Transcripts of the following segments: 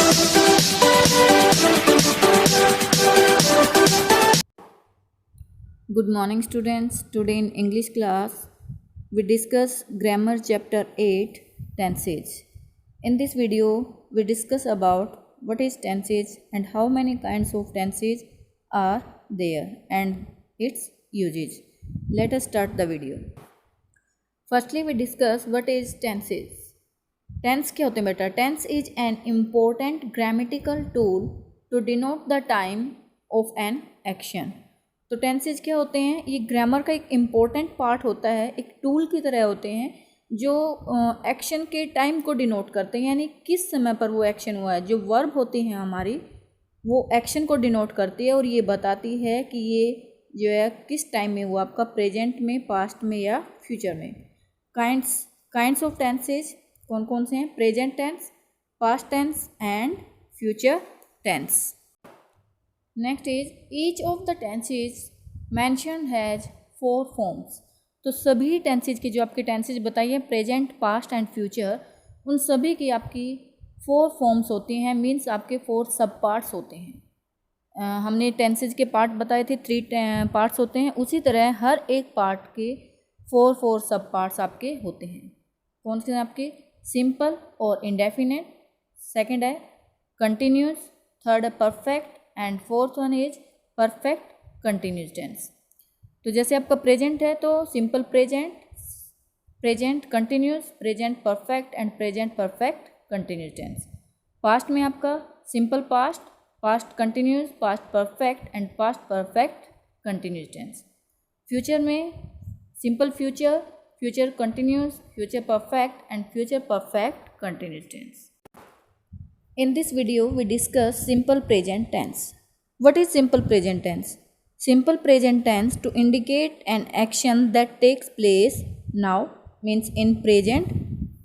Good morning students. Today in English class we discuss grammar chapter 8 tenses. In this video we discuss about what is tenses and how many kinds of tenses are there and its uses. Let us start the video. Firstly we discuss what is tenses. Tense क्या होते हैं बेटा? Tense is an important grammatical tool to denote the time of an action. तो tenses क्या होते हैं? ये grammar का एक इम्पोर्टेंट पार्ट होता है, एक टूल की तरह होते हैं जो एक्शन के टाइम को डिनोट करते हैं, यानी किस समय पर वो एक्शन हुआ है। जो वर्ब होती हैं हमारी वो एक्शन को डिनोट करती है और ये बताती है कि ये जो है किस टाइम में हुआ, आपका प्रेजेंट में, पास्ट में या फ्यूचर में। काइंड्स ऑफ टेंसेज कौन कौन से हैं? Present tense, past tense and future tense. Next is each of the tenses mentioned has 4 forms. तो सभी टेंसेज की जो आपके टेंसेज बताइए, प्रेजेंट, पास्ट एंड फ्यूचर, उन सभी की आपकी 4 फॉर्म्स होती हैं, मीन्स आपके 4 सब पार्ट्स होते हैं। हमने टेंसेज के पार्ट बताए थे, 3 पार्ट्स होते हैं, उसी तरह हर एक पार्ट के 4 सब पार्ट्स आपके होते हैं। कौन से हैं आपके? सिंपल और इंडेफिनेट, सेकेंड है कंटिन्यूस, थर्ड है perfect and fourth one is perfect continuous tense. तो जैसे आपका प्रेजेंट है तो simple present, present continuous, present perfect and present perfect continuous tense. Past में आपका simple past, past continuous, past perfect and past perfect continuous tense. Future में simple future, future continuous, future perfect and future perfect continuous tense. In this video, we discuss simple present tense. What is simple present tense? Simple present tense to indicate an action that takes place now means in present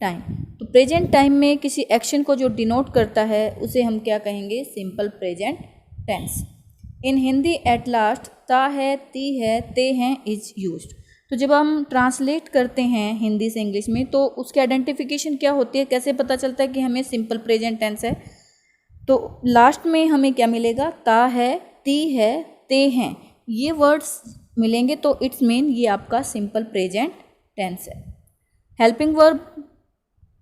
time. तो present time में किसी action को जो denote करता है उसे हम क्या कहेंगे? Simple present tense. In Hindi at last ता है, ती है, ते हैं is used. तो जब हम ट्रांसलेट करते हैं हिंदी से इंग्लिश में तो उसकी आइडेंटिफिकेशन क्या होती है, कैसे पता चलता है कि हमें सिंपल प्रेजेंट टेंस है? तो लास्ट में हमें क्या मिलेगा? ता है, ती है, ते हैं, ये वर्ड्स मिलेंगे तो इट्स मीन ये आपका सिंपल प्रेजेंट टेंस है। Helping verb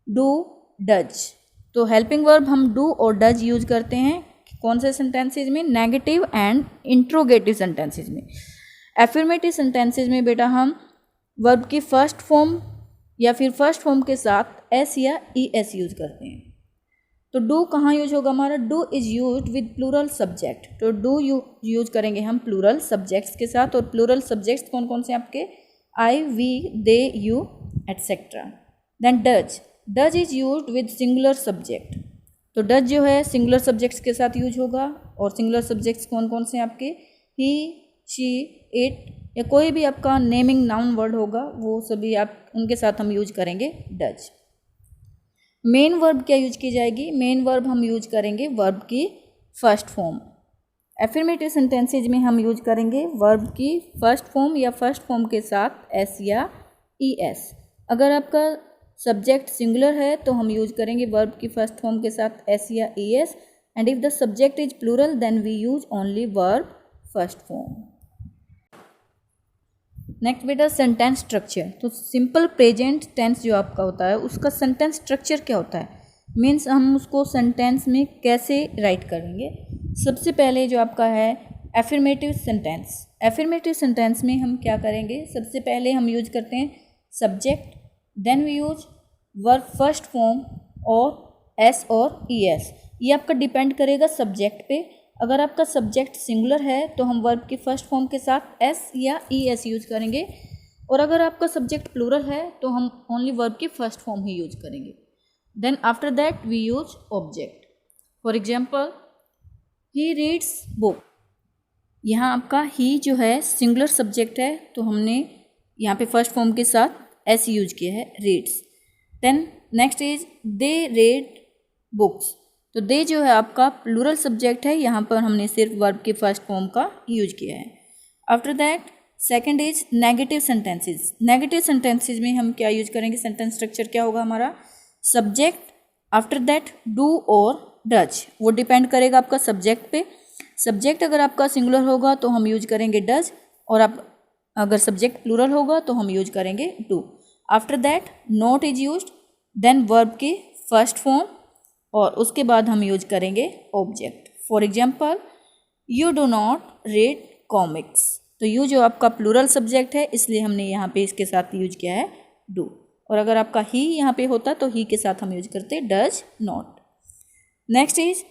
do, does. तो हेल्पिंग वर्ब हम डू और डज यूज करते हैं कौन से सेंटेंसेज में? नेगेटिव एंड इंट्रोगेटिव सेंटेंसेज में। एफर्मेटिव सेंटेंसेज में बेटा हम वर्ब की फर्स्ट फॉर्म या फिर फर्स्ट फॉर्म के साथ एस या ई एस यूज करते हैं। तो डू कहाँ यूज होगा हमारा? Do is use with plural subject. तो डू यूज करेंगे हम प्लूरल सब्जेक्ट्स के साथ, और प्लूरल सब्जेक्ट्स कौन कौन से आपके? I, we, they, you etcetera. Then does, does is use with singular subject. तो डज जो है सिंगुलर सब्जेक्ट्स के साथ यूज होगा, और सिंगुलर सब्जेक्ट्स कौन कौन से आपके? ही, शी, इट या कोई भी आपका नेमिंग नाउन वर्ड होगा वो सभी आप उनके साथ हम यूज करेंगे डज। मेन वर्ब क्या यूज की जाएगी? मेन वर्ब हम यूज करेंगे वर्ब की फर्स्ट फॉर्म। एफर्मेटिव सेंटेंसेज में हम यूज करेंगे वर्ब की फर्स्ट फॉर्म या फर्स्ट फॉर्म के साथ एस या ई एस। अगर आपका सब्जेक्ट सिंगुलर है तो हम यूज करेंगे वर्ब की फर्स्ट फॉर्म के साथ एस या E S, and if the subject is plural then we use only verb first form. Next बेटा सेंटेंस स्ट्रक्चर। तो सिंपल प्रेजेंट टेंस जो आपका होता है उसका सेंटेंस स्ट्रक्चर क्या होता है? मीन्स हम उसको सेंटेंस में कैसे राइट करेंगे? सबसे पहले जो आपका है एफर्मेटिव सेंटेंस। एफर्मेटिव सेंटेंस में हम क्या करेंगे? सबसे पहले हम यूज करते हैं subject, then we use verb first form और एस और ई एस। ये आपका डिपेंड करेगा सब्जेक्ट पे। अगर आपका सब्जेक्ट सिंगुलर है तो हम वर्ब की फर्स्ट फॉर्म के साथ एस या ई एस यूज करेंगे, और अगर आपका सब्जेक्ट प्लूरल है तो हम ओनली वर्ब की फर्स्ट फॉर्म ही यूज करेंगे। Then after that we use object. For example he reads book. यहाँ आपका ही जो है सिंगुलर सब्जेक्ट है तो हमने यहाँ पे फर्स्ट फॉर्म के साथ एस यूज किया है, reads. Then next is they read books. तो दे जो है आपका प्लूरल सब्जेक्ट है, यहाँ पर हमने सिर्फ वर्ब की फर्स्ट फॉर्म का यूज किया है। After that second is negative sentences. Negative sentences में हम क्या यूज करेंगे? सेंटेंस स्ट्रक्चर क्या होगा हमारा? सब्जेक्ट, आफ्टर दैट डू और डज, वो डिपेंड करेगा आपका सब्जेक्ट पे। सब्जेक्ट अगर आपका सिंगुलर होगा तो हम यूज करेंगे डज, और आप अगर सब्जेक्ट प्लूरल होगा तो हम यूज करेंगे do. After that not is used, then verb की फर्स्ट फॉर्म, और उसके बाद हम यूज करेंगे object. For example, you do not read comics, तो यू जो आपका प्लूरल सब्जेक्ट है इसलिए हमने यहाँ पे इसके साथ यूज किया है डू। और अगर आपका ही यहाँ पे होता तो ही के साथ हम यूज करते does not. Next is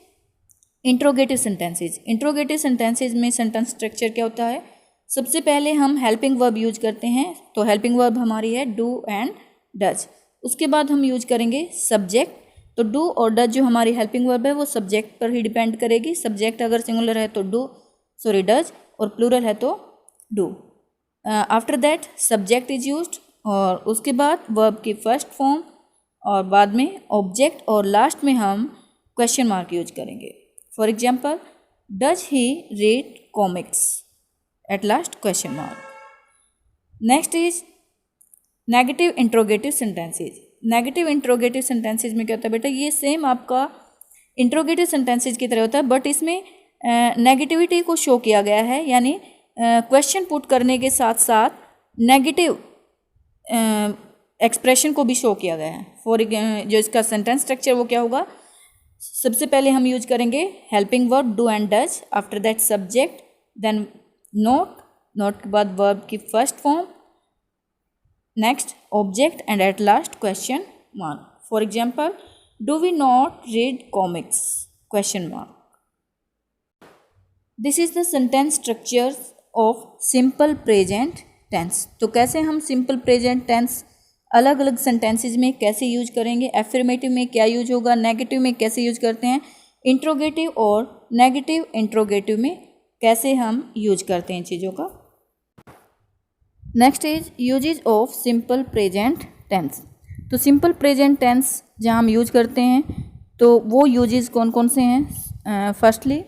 interrogative sentences. Interrogative sentences में सेंटेंस स्ट्रक्चर क्या होता है? सबसे पहले हम हेल्पिंग वर्ब यूज करते हैं, तो हेल्पिंग वर्ब हमारी है डू एंड डज। उसके बाद हम यूज करेंगे सब्जेक्ट, तो डू और डज जो हमारी हेल्पिंग वर्ब है वो सब्जेक्ट पर ही डिपेंड करेगी। सब्जेक्ट अगर सिंगुलर है तो डज, और प्लूरल है तो do. After that subject is used, और उसके बाद वर्ब की फर्स्ट फॉर्म, और बाद में ऑब्जेक्ट, और लास्ट में हम क्वेश्चन मार्क यूज करेंगे। For example, does he read comics, eight last question mark. Next is negative interrogative sentences. Negative interrogative sentences में क्या होता है बेटा? ये सेम आपका इंट्रोगेटिव सेंटेंसेज की तरह होता है, बट इसमें नेगेटिविटी को शो किया गया है, यानी क्वेश्चन पुट करने के साथ साथ नेगेटिव एक्सप्रेशन को भी शो किया गया है। फॉर जो इसका सेंटेंस स्ट्रक्चर वो क्या होगा? सबसे पहले हम यूज करेंगे helping verb do and does, after that subject, then not के बाद वर्ब की first form, next object, and at last question mark. For example, do we not read comics, question mark. This is the sentence structure of simple present tense. तो कैसे हम simple present tense अलग अलग sentences में कैसे use करेंगे? Affirmative में क्या यूज होगा, नेगेटिव में कैसे यूज करते हैं, इंट्रोगेटिव और नेगेटिव इंट्रोगेटिव में कैसे हम यूज करते हैं इन चीज़ों का। Next is usages of simple present tense. तो सिंपल प्रेजेंट टेंस जहाँ हम यूज करते हैं तो वो यूजेज कौन कौन से हैं? Firstly,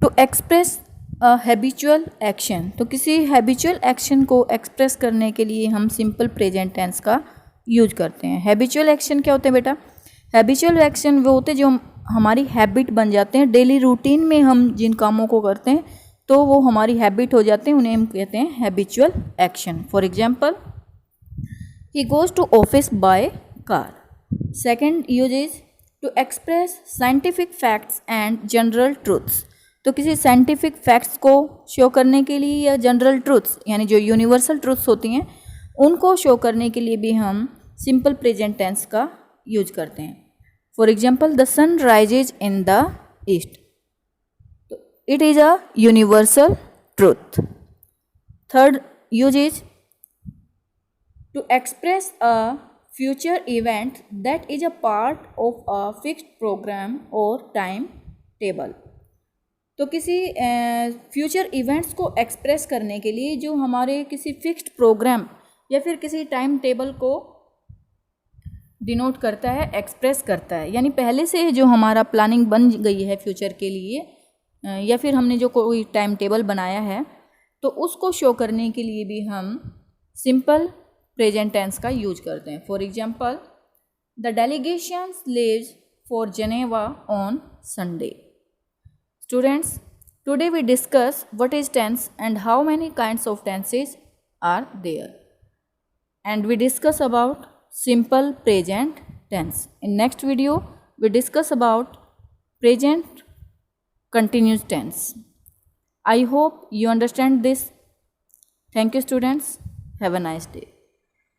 to express a habitual action. तो किसी हैबिचुअल एक्शन को एक्सप्रेस करने के लिए हम सिंपल प्रेजेंट टेंस का यूज करते हैं। हैबिचुअल एक्शन क्या होते हैं बेटा? हैबिचुअल एक्शन वो होते हैं जो हमारी हैबिट बन जाते हैं, डेली रूटीन में हम जिन कामों को करते हैं तो वो हमारी हैबिट हो जाते हैं, उन्हें हम कहते हैं habitual action. For example, he goes to office by car. Second use is to express scientific facts and general truths. तो किसी साइंटिफिक फैक्ट्स को शो करने के लिए या जनरल ट्रूथ्स यानी जो यूनिवर्सल ट्रूथ्स होती हैं उनको शो करने के लिए भी हम सिंपल प्रेजेंट टेंस का यूज करते हैं। For example, the sun rises in the east, तो it is a universal truth. Third use is to express a future event that is a part of a fixed programme और time table. तो किसी future events को express करने के लिए जो हमारे किसी फिक्स्ड प्रोग्राम या फिर किसी टाइम टेबल को डिनोट करता है, एक्सप्रेस करता है, यानी पहले से जो हमारा प्लानिंग बन गई है फ्यूचर के लिए या फिर हमने जो कोई टाइम टेबल बनाया है तो उसको शो करने के लिए भी हम सिंपल प्रेजेंट टेंस का यूज करते हैं। For example, the delegations leaves for Geneva on Sunday. Students, today we discuss what is tense and how many kinds of tenses are there. And we discuss about simple present tense. In next video, we discuss about present continuous tense. I hope you understand this. Thank you students. Have a nice day.